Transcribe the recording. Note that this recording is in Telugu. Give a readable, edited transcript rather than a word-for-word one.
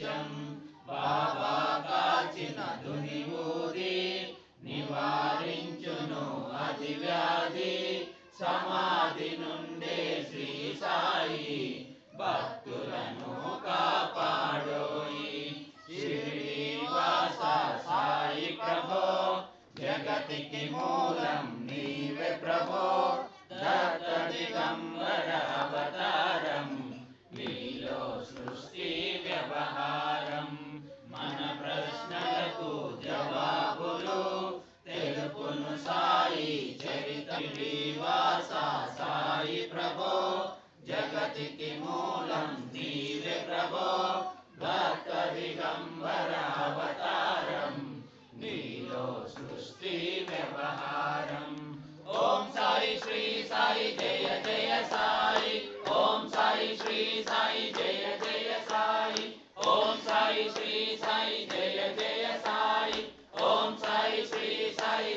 బాబా కాచిన దునిమూది నివారించును అతి వ్యాధి సమాధి నుండే శ్రీ సాయి భక్తులను కాపాడోయి షిరిడి వాస సాయి ప్రభో జగతికి మూలం నీవే ప్రభో దత్త దిగంబర అవతారం నీలో సృష్టి వ్యవహారం మన ప్రశ్నలకు జవాబులు తెలుపును సాయి చరిత్రవాస సాయి ప్రభో జగతికి మూలం నీవే ప్రభో భక్త దిగంబర అవతారం నీలో సృష్టి వ్యవహారం ఓం సాయి శ్రీ సాయి జయ జయ సాయి ఓం సాయి శ్రీ సాయి జయ జయ సాయి ఓం సాయి శ్రీ సాయి జయ జయ సాయి ఓం సాయి శ్రీ సాయి